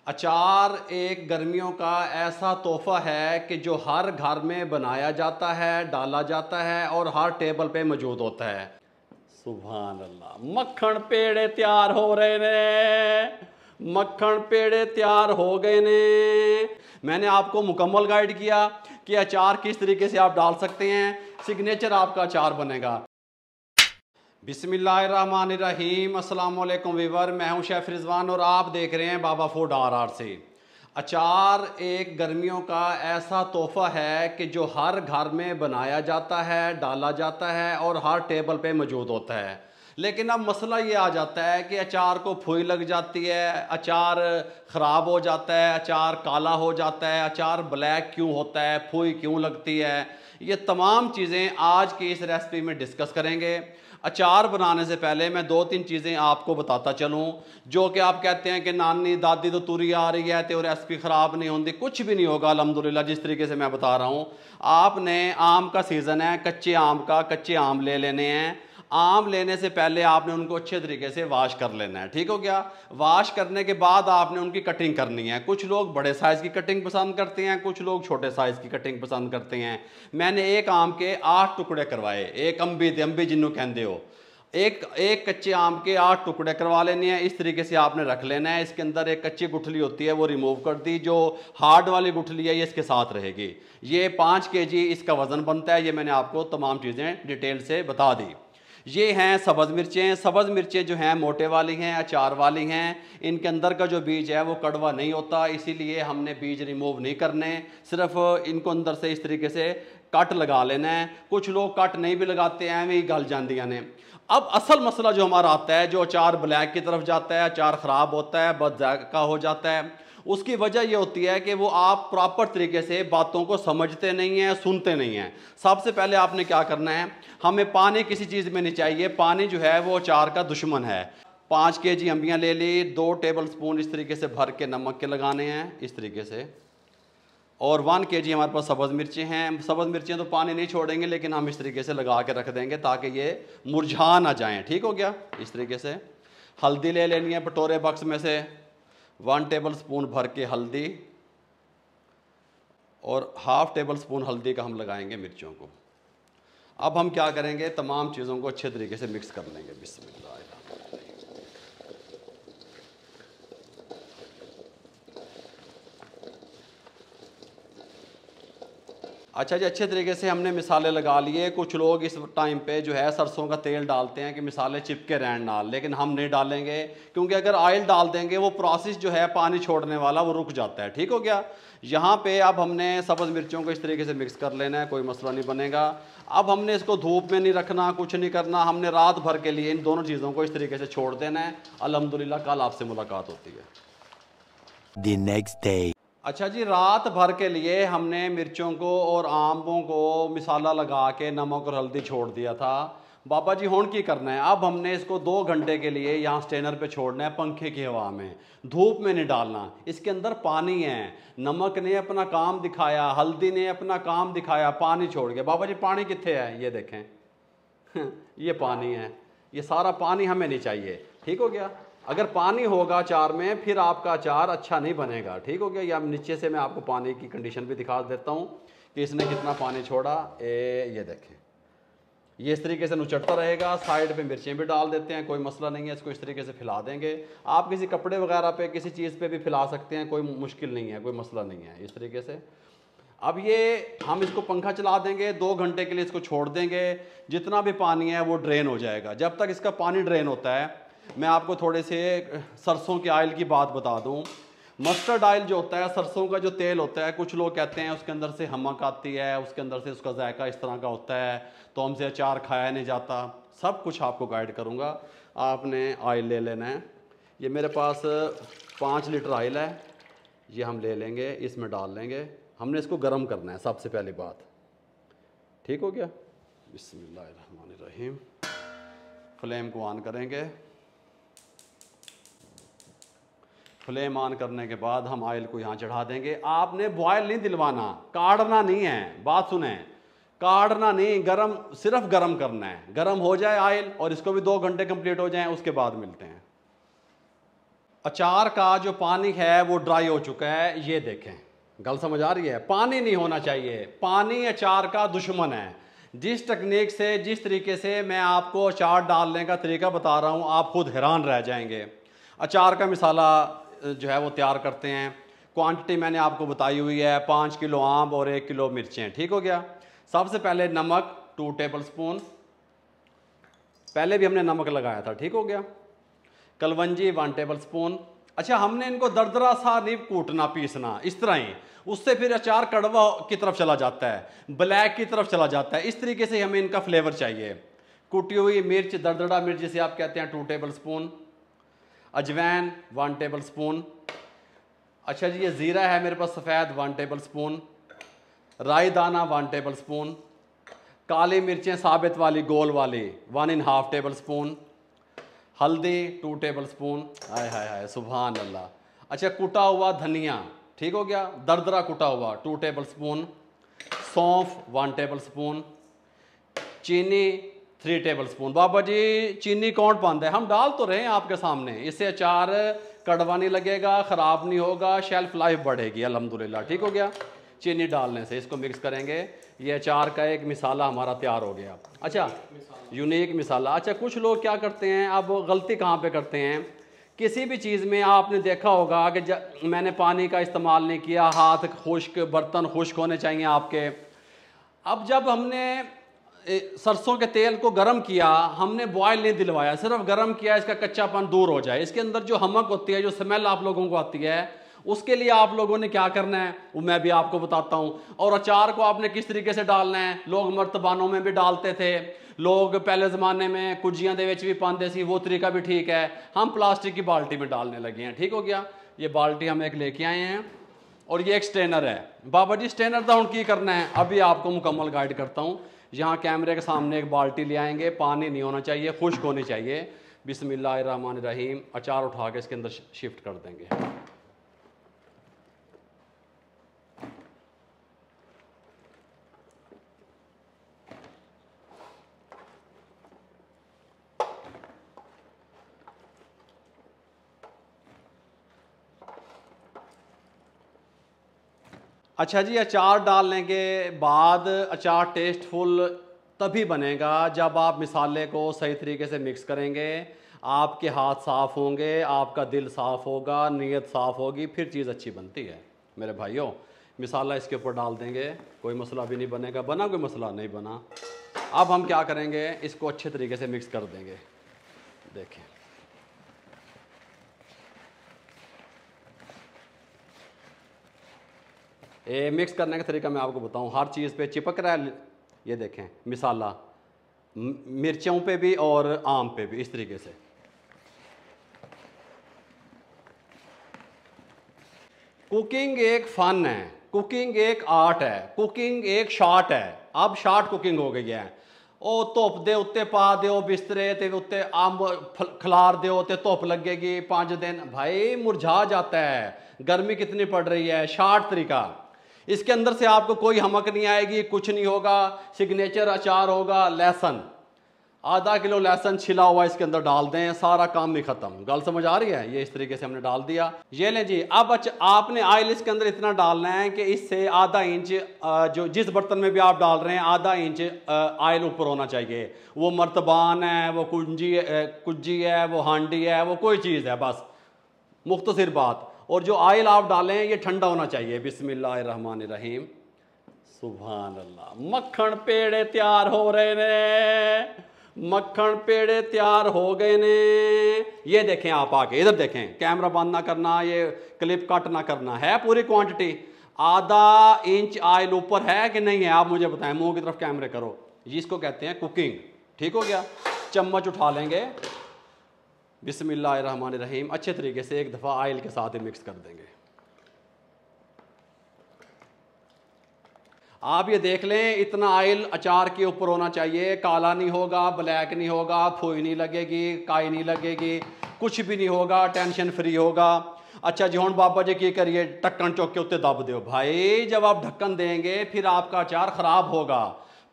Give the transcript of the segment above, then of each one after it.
अचार एक गर्मियों का ऐसा तोहफा है कि जो हर घर में बनाया जाता है, डाला जाता है और हर टेबल पे मौजूद होता है। सुभान अल्लाह। मक्खन पेड़े तैयार हो रहे ने, मक्खन पेड़े तैयार हो गए ने। मैंने आपको मुकम्मल गाइड किया कि अचार किस तरीके से आप डाल सकते हैं, सिग्नेचर आपका अचार बनेगा। बिस्मिल्लाहिर्रहमानिर्रहीम। अस्सलाम वालेकुम वीवर, मैं हूं शेफ़ रिजवान और आप देख रहे हैं बाबा फूड RR से। अचार एक गर्मियों का ऐसा तोहफा है कि जो हर घर में बनाया जाता है, डाला जाता है और हर टेबल पे मौजूद होता है। लेकिन अब मसला ये आ जाता है कि अचार को फुई लग जाती है, अचार ख़राब हो जाता है, अचार काला हो जाता है, अचार ब्लैक क्यों होता है, फुई क्यों लगती है। ये तमाम चीज़ें आज की इस रेसिपी में डिस्कस करेंगे। अचार बनाने से पहले मैं 2-3 चीज़ें आपको बताता चलूँ, जो कि आप कहते हैं कि नानी दादी तो तुरी आ रही है तो रेसिपी ख़राब नहीं होती। कुछ भी नहीं होगा अल्हम्दुलिल्लाह। जिस तरीके से मैं बता रहा हूँ, आपने आम का सीज़न है, कच्चे आम ले लेने हैं। आम लेने से पहले आपने उनको अच्छे तरीके से वाश कर लेना है, ठीक हो गया। वाश करने के बाद आपने उनकी कटिंग करनी है। कुछ लोग बड़े साइज़ की कटिंग पसंद करते हैं, कुछ लोग छोटे साइज़ की कटिंग पसंद करते हैं। मैंने एक आम के 8 टुकड़े करवाए, एक अंबी जिन्हों कहते हो, एक कच्चे आम के 8 टुकड़े करवा लेने हैं। इस तरीके से आपने रख लेना है। इसके अंदर एक कच्ची गुठली होती है, वो रिमूव कर दी। जो हार्ड वाली गुठली है ये इसके साथ रहेगी। ये 5 kg इसका वज़न बनता है। ये मैंने आपको तमाम चीज़ें डिटेल से बता दी। ये हैं सब्ज़ मिर्चें। सब्ज़ मिर्चें जो हैं मोटे वाली हैं, अचार वाली हैं। इनके अंदर का जो बीज है वो कड़वा नहीं होता, इसीलिए हमने बीज रिमूव नहीं करने, सिर्फ इनको अंदर से इस तरीके से कट लगा लेना है। कुछ लोग कट नहीं भी लगाते हैं, भी गल जांदियां ने। अब असल मसला जो हमारा आता है, जो अचार ब्लैक की तरफ जाता है, अचार ख़राब होता है, बदज़ायका हो जाता है, उसकी वजह यह होती है कि वो आप प्रॉपर तरीके से बातों को समझते नहीं हैं, सुनते नहीं हैं। सबसे पहले आपने क्या करना है, हमें पानी किसी चीज़ में नहीं चाहिए। पानी जो है वो अचार का दुश्मन है। 5 kg अंबियाँ ले ली, 2 टेबल स्पून इस तरीके से भर के नमक के लगाने हैं, इस तरीके से। और 1 kg हमारे पास सब्ज़ मिर्चें हैं। सब्ज़ मिर्चें तो पानी नहीं छोड़ेंगे, लेकिन हम इस तरीके से लगा के रख देंगे ताकि ये मुरझा ना जाएं, ठीक हो गया। इस तरीके से हल्दी ले लेनी है कटोरे बक्स में से, 1 टेबल स्पून भर के हल्दी, और 1/2 टेबल स्पून हल्दी का हम लगाएंगे मिर्चों को। अब हम क्या करेंगे, तमाम चीज़ों को अच्छे तरीके से मिक्स कर लेंगे। बिस्मिल्लाह। अच्छा जी, अच्छे तरीके से हमने मिसाले लगा लिए। कुछ लोग इस टाइम पे जो है सरसों का तेल डालते हैं कि मिसाले चिपके रहन नाल, लेकिन हम नहीं डालेंगे, क्योंकि अगर ऑयल डाल देंगे वो प्रोसेस जो है पानी छोड़ने वाला वो रुक जाता है, ठीक हो गया। यहाँ पे अब हमने सब्ज़ मिर्चों को इस तरीके से मिक्स कर लेना है, कोई मसला नहीं बनेगा। अब हमने इसको धूप में नहीं रखना, कुछ नहीं करना। हमने रात भर के लिए इन दोनों चीज़ों को इस तरीके से छोड़ देना है। अल्हम्दुलिल्लाह कल आपसे मुलाकात होती है। The next day. अच्छा जी, रात भर के लिए हमने मिर्चों को और आमों को मिसाला लगा के नमक और हल्दी छोड़ दिया था। बाबा जी हुण की करना है, अब हमने इसको 2 घंटे के लिए यहाँ स्टेनर पे छोड़ना है, पंखे की हवा में, धूप में नहीं डालना। इसके अंदर पानी है, नमक ने अपना काम दिखाया, हल्दी ने अपना काम दिखाया, पानी छोड़ गया। बाबा जी पानी कित्थे है, ये देखें ये पानी है। ये सारा पानी हमें नहीं चाहिए, ठीक हो गया। अगर पानी होगा अचार में फिर आपका अचार अच्छा नहीं बनेगा, ठीक हो गया। या नीचे से मैं आपको पानी की कंडीशन भी दिखा देता हूँ कि इसने कितना पानी छोड़ा। ये देखें, ये इस तरीके से नुचड़ता रहेगा। साइड पे मिर्चें भी डाल देते हैं, कोई मसला नहीं है। इसको इस तरीके से फैला देंगे। आप किसी कपड़े वगैरह पे, किसी चीज़ पे भी फैला सकते हैं, कोई मुश्किल नहीं है, कोई मसला नहीं है। इस तरीके से अब ये हम इसको पंखा चला देंगे, 2 घंटे के लिए इसको छोड़ देंगे। जितना भी पानी है वो ड्रेन हो जाएगा। जब तक इसका पानी ड्रेन होता है, मैं आपको थोड़े से सरसों के ऑयल की बात बता दूं। मस्टर्ड ऑयल जो होता है, सरसों का जो तेल होता है, कुछ लोग कहते हैं उसके अंदर से हमक आती है, उसके अंदर से उसका जायका इस तरह का होता है, तो हमसे अचार खाया नहीं जाता। सब कुछ आपको गाइड करूंगा। आपने ऑयल ले लेना है। ये मेरे पास 5 लीटर ऑयल है, ये हम ले लेंगे, इसमें डाल लेंगे। हमने इसको गर्म करना है सबसे पहली बात, ठीक हो गया। बिस्मिल्लाहिर्रहमानिर्रहीम। फ्लेम को ऑन करेंगे। फ्लेम ऑन करने के बाद हम ऑयल को यहाँ चढ़ा देंगे। आपने बॉयल नहीं दिलवाना, काढ़ना नहीं है, बात सुने, काढ़ना नहीं, गरम, सिर्फ गरम करना है। गरम हो जाए ऑयल और इसको भी 2 घंटे कंप्लीट हो जाएं, उसके बाद मिलते हैं। अचार का जो पानी है वो ड्राई हो चुका है, ये देखें, गल समझ आ रही है। पानी नहीं होना चाहिए, पानी अचार का दुश्मन है। जिस टेक्निक से, जिस तरीके से मैं आपको अचार डालने का तरीका बता रहा हूँ, आप खुद हैरान रह जाएंगे। अचार का मिसाला जो है वो तैयार करते हैं। क्वांटिटी मैंने आपको बताई हुई है, 5 किलो आम और 1 किलो मिर्चें, ठीक हो गया। सबसे पहले नमक 2 टेबल स्पून, पहले भी हमने नमक लगाया था, ठीक हो गया। Kalonji 1 table spoon. अच्छा, हमने इनको दरदरा सा नहीं कूटना, पीसना, इस तरह ही, उससे फिर अचार कड़वा की तरफ चला जाता है, ब्लैक की तरफ चला जाता है। इस तरीके से हमें इनका फ्लेवर चाहिए। कूटी हुई मिर्च, दरदरा मिर्च जिसे आप कहते हैं, 2 table spoon. Ajwain 1 table spoon. अच्छा जी, ये ज़ीरा है मेरे पास सफ़ेद 1 टेबल स्पून। राई दाना 1 टेबल स्पून। काली मिर्चें साबित वाली गोल वाली 1.5 टेबल स्पून। हल्दी 2 टेबल स्पून। हाय हाय हाय, सुभान अल्लाह। अच्छा, कुटा हुआ धनिया, ठीक हो गया, दरदरा कुटा हुआ 2 टेबल स्पून। सौंफ 1 टेबल स्पून। चीनी 3 टेबल स्पून। बाबा जी चीनी कौन पाता है, हम डाल तो रहे हैं आपके सामने, इससे अचार कड़वा नहीं लगेगा, ख़राब नहीं होगा, शेल्फ लाइफ बढ़ेगी अल्हम्दुलिल्लाह, ठीक हो गया। चीनी डालने से इसको मिक्स करेंगे, ये अचार का एक मिसाला हमारा तैयार हो गया। अच्छा, यूनिक मिसाला। अच्छा, कुछ लोग क्या करते हैं, अब गलती कहाँ पे करते हैं, किसी भी चीज़ में आपने देखा होगा कि मैंने पानी का इस्तेमाल नहीं किया, हाथ खुश्क, बर्तन खुश्क होने चाहिए आपके। अब जब हमने सरसों के तेल को गर्म किया, हमने बॉयल नहीं दिलवाया, सिर्फ गर्म किया, इसका कच्चापन दूर हो जाए, इसके अंदर जो हमक होती है, जो स्मेल आप लोगों को आती है, उसके लिए आप लोगों ने क्या करना है वो मैं भी आपको बताता हूँ। और अचार को आपने किस तरीके से डालना है, लोग मर्तबानों में भी डालते थे, लोग पहले ज़माने में कुजियां दे विच भी पाते सी, वो तरीका भी ठीक है। हम प्लास्टिक की बाल्टी में डालने लगे हैं, ठीक हो गया। ये बाल्टी हम एक लेके आए हैं और ये एक स्टेनर है। बाबा जी स्टेनर का हूँ की करना है, अभी आपको मुकम्मल गाइड करता हूँ। यहाँ कैमरे के सामने एक बाल्टी ले आएंगे, पानी नहीं होना चाहिए, खुश्क होनी चाहिए। बिस्मिल्लाहिर्रहमानिर्रहीम, अचार उठा के इसके अंदर शिफ्ट कर देंगे। अच्छा जी, अचार डालने के बाद अचार टेस्टफुल तभी बनेगा जब आप मिसाले को सही तरीके से मिक्स करेंगे, आपके हाथ साफ़ होंगे, आपका दिल साफ़ होगा, नीयत साफ़ होगी, फिर चीज़ अच्छी बनती है। मेरे भाइयों, मिसाला इसके ऊपर डाल देंगे, कोई मसला भी नहीं बनेगा, बना कोई मसला नहीं बना। अब हम क्या करेंगे, इसको अच्छे तरीके से मिक्स कर देंगे। देखें, मिक्स करने का तरीका मैं आपको बताऊं, हर चीज़ पे चिपक रहा है। ये देखें मिसाला, मिर्चों पे भी और आम पे भी, इस तरीके से। कुकिंग एक फ़न है, कुकिंग एक आर्ट है, कुकिंग एक शार्ट है। अब शार्ट कुकिंग हो गई है। ओ धुप दे उत्ते पा दो बिस्तरे ते उत्ते अंब खलार दो ते धुप लगेगी 5 दिन, भाई मुरझा जाता है। गर्मी कितनी पड़ रही है, शार्ट तरीका। इसके अंदर से आपको कोई हमक नहीं आएगी, कुछ नहीं होगा। सिग्नेचर अचार होगा, लहसुन आधा किलो लहसुन छिला हुआ इसके अंदर डाल दें, सारा काम ही खत्म। गल समझ आ रही है, ये इस तरीके से हमने डाल दिया। ये लें जी, अब आपने ऑयल इसके अंदर इतना डालना है कि इससे आधा इंच, जो जिस बर्तन में भी आप डाल रहे हैं, आधा इंच ऑयल ऊपर होना चाहिए। वो मर्तबान है, वो कुंजी है, वो हांडी है, वो कोई चीज़ है, बस मुख्तसर बात। और जो ऑयल आप डालें ये ठंडा होना चाहिए। बिस्मिल्लाहिर्रहमानिर्रहीम, सुभान अल्लाह। मक्खन पेड़े तैयार हो रहे ने, मक्खन पेड़े तैयार हो गए ने। ये देखें, आप आके इधर देखें, कैमरा बंद ना करना, ये क्लिप कट ना करना है। पूरी क्वांटिटी आधा इंच ऑयल ऊपर है कि नहीं है, आप मुझे बताएं। मुंह की तरफ कैमरे करो, जिसको कहते हैं कुकिंग, ठीक हो गया। चम्मच उठा लेंगे, बिस्मिल्लाहिर्रहमानिर्रहीम, अच्छे तरीके से एक दफ़ा ऑयल के साथ ही मिक्स कर देंगे। आप ये देख लें, इतना ऑयल अचार के ऊपर होना चाहिए, काला नहीं होगा, ब्लैक नहीं होगा, फुई नहीं लगेगी, काई नहीं लगेगी, कुछ भी नहीं होगा, टेंशन फ्री होगा। अच्छा जी, हुण बाबा जी की करिए, ढक्कन चौक के उत्ते दब दो। भाई जब आप ढक्कन देंगे फिर आपका अचार ख़राब होगा।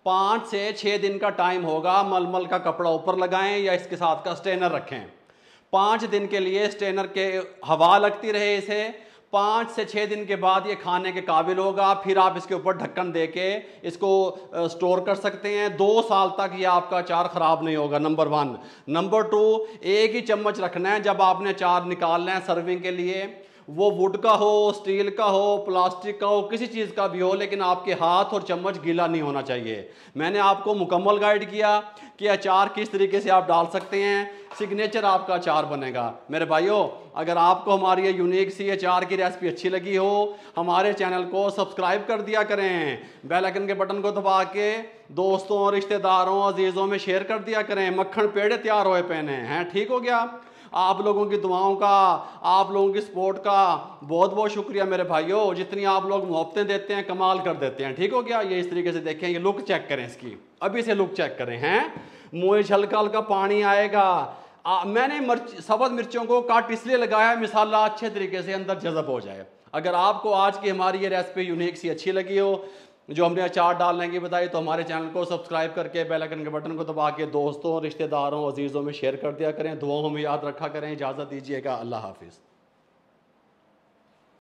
5 से 6 दिन का टाइम होगा। मलमल का कपड़ा ऊपर लगाएं या इसके साथ का स्टेनर रखें। 5 दिन के लिए स्ट्रेनर के हवा लगती रहे इसे, 5 से 6 दिन के बाद ये खाने के काबिल होगा। फिर आप इसके ऊपर ढक्कन दे के इसको स्टोर कर सकते हैं। 2 साल तक ये आपका अचार ख़राब नहीं होगा, नंबर 1। नंबर 2, एक ही चम्मच रखना है जब आपने अचार निकालना है सर्विंग के लिए। वो वुड का हो, स्टील का हो, प्लास्टिक का हो, किसी चीज़ का भी हो, लेकिन आपके हाथ और चम्मच गीला नहीं होना चाहिए। मैंने आपको मुकम्मल गाइड किया कि अचार किस तरीके से आप डाल सकते हैं, सिग्नेचर आपका अचार बनेगा। मेरे भाइयों, अगर आपको हमारी ये यूनिक सी अचार की रेसिपी अच्छी लगी हो, हमारे चैनल को सब्सक्राइब कर दिया करें, बेल आइकन के बटन को दबा के दोस्तों, रिश्तेदारों, अजीज़ों में शेयर कर दिया करें। मक्खन पेड़े तैयार होए पहने हैं, ठीक हो गया। आप लोगों की दुआओं का, आप लोगों की सपोर्ट का बहुत बहुत शुक्रिया मेरे भाइयों। जितनी आप लोग मोहब्बतें देते हैं, कमाल कर देते हैं, ठीक हो गया। ये इस तरीके से देखें, ये लुक चेक करें इसकी, अभी से लुक चेक करें हैं, मुँह से हल्का हल्का पानी आएगा। मैंने सब्ज़ मिर्चों को काट इसलिए लगाया मसाला अच्छे तरीके से अंदर जज़ब हो जाए। अगर आपको आज की हमारी ये रेसिपी यूनिक सी अच्छी लगी हो, जो हमने अचार डालने की बताई, तो हमारे चैनल को सब्सक्राइब करके बेल आइकन के बटन को दबा के दोस्तों, रिश्तेदारों, अजीज़ों में शेयर कर दिया करें। दुआओं में याद रखा करें। इजाज़त दीजिएगा, अल्लाह हाफिज़।